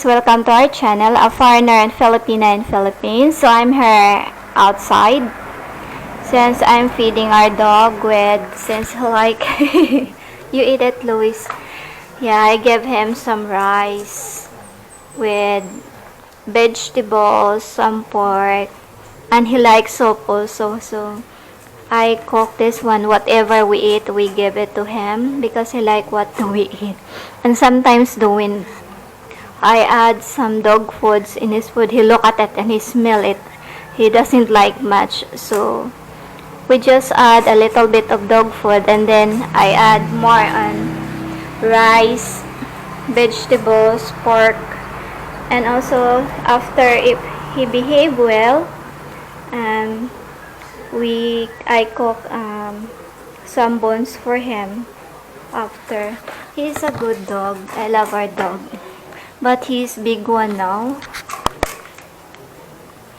guys, welcome to our channel, A Foreigner and Filipina in Philippines. So I'm here outside since I'm feeding our dog since like, you eat it, Luis. Yeah, I give him some rice with vegetables, some pork, and he likes soup also. So I cook this one. Whatever we eat, we give it to him because he like what we eat. And sometimes when I add some dog foods in his food, he look at it and he smell it. He doesn't like much. So we just add a little bit of dog food, and then I add more on rice, vegetables, pork, and also after, if he behave well, I cook some bones for him after. He's a good dog. I love our dog. But he's big one now.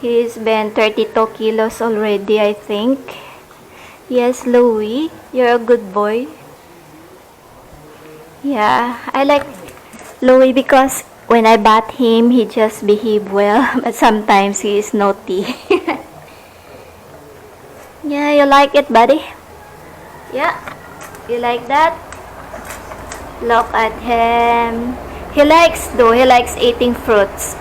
He's been 32 kilos already, I think. Yes, Louie, you're a good boy. Yeah, I like Louie because when I bat him, he just behave well. But sometimes he is naughty. Yeah, you like it, buddy? Yeah, you like that? Look at him. He likes eating fruits.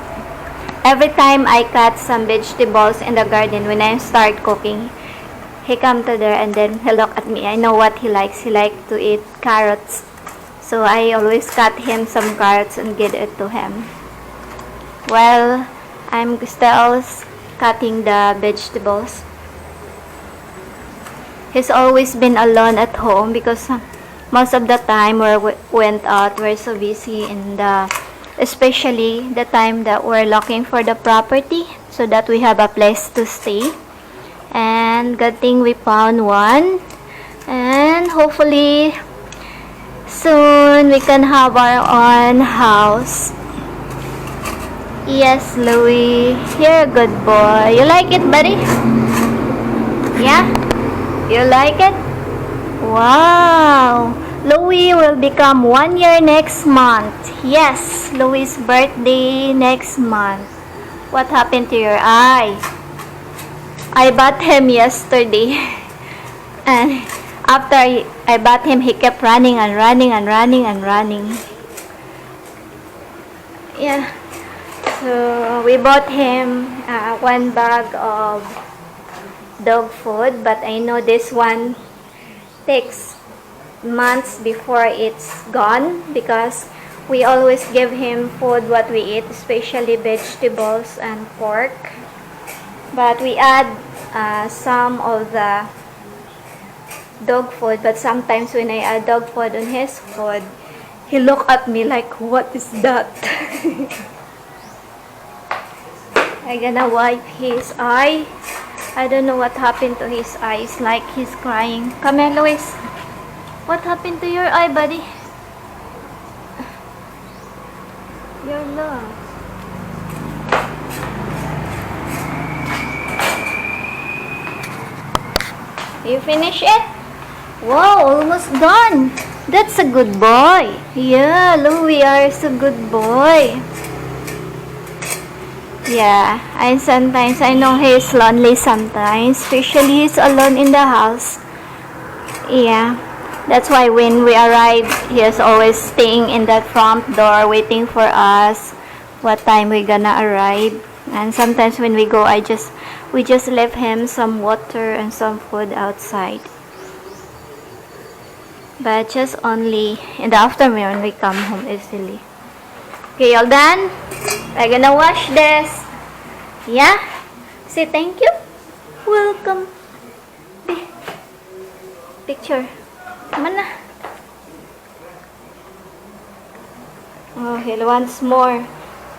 Every time I cut some vegetables in the garden, when I start cooking, he come to there and then he look at me. I know what he likes. He likes to eat carrots. So I always cut him some carrots and give it to him. Well, I'm still cutting the vegetables. He's always been alone at home because most of the time we went out, we're so busy especially the time that we're looking for the property so that we have a place to stay. And good thing we found one, and hopefully soon we can have our own house. Yes, Louie, you're a good boy. You like it, buddy? Yeah? You like it? Wow! Louie will become 1 year next month. Yes, Louie's birthday next month. What happened to your eye? I bought him yesterday. And after I bought him, he kept running and running and running and running. Yeah. So we bought him one bag of dog food, but I know this one takes months before it's gone because we always give him food what we eat, especially vegetables and pork. But we add some of the dog food, but sometimes when I add dog food on his food, he look at me like, what is that? I'm gonna wipe his eye. I don't know what happened to his eyes, like he's crying. Come here, Luis. What happened to your eye, buddy? Your love. You finish it? Wow, almost done. That's a good boy. Yeah, Louie, are a good boy. Yeah, and sometimes I know he's lonely sometimes, especially he's alone in the house. Yeah, that's why when we arrive, he is always staying in that front door waiting for us what time we gonna arrive. And sometimes when we go, we just leave him some water and some food outside. But just only in the afternoon we come home easily. Okay, all done? I'm gonna wash this. Yeah? Say thank you. Welcome. Picture. Come on na. Oh, he wants more.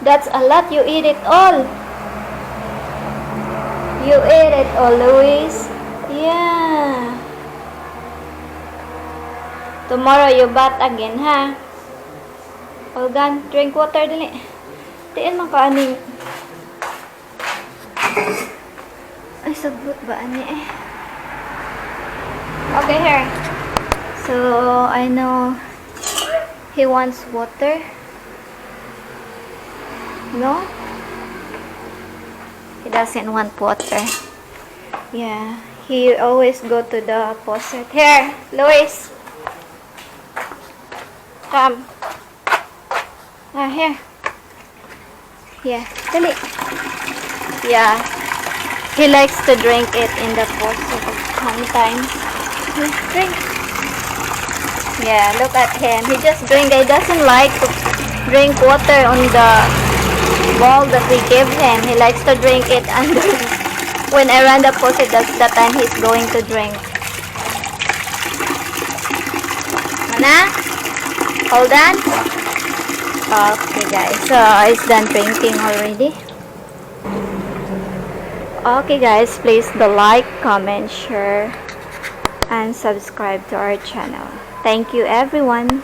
That's a lot. You eat it all. You ate it all, Luis. Yeah. Tomorrow you bath again, ha? All done. Drink water dali. Tiin man ka ani. Ay, sagot ba ani eh? Okay, here. So, I know he wants water. No? He doesn't want water. Yeah, he always go to the faucet. Here, Luis. Come. Here. Yeah, dali. Yeah. He likes to drink it in the faucet sometimes. Drink. Yeah, look at him. He just drink. He doesn't like to drink water on the bowl that we give him. He likes to drink it under. When I run the faucet, that's the time he's going to drink. Mana? Hold on. Okay, guys. So, it's done drinking already. Okay, guys. Please like, comment, share, and subscribe to our channel. Thank you, everyone.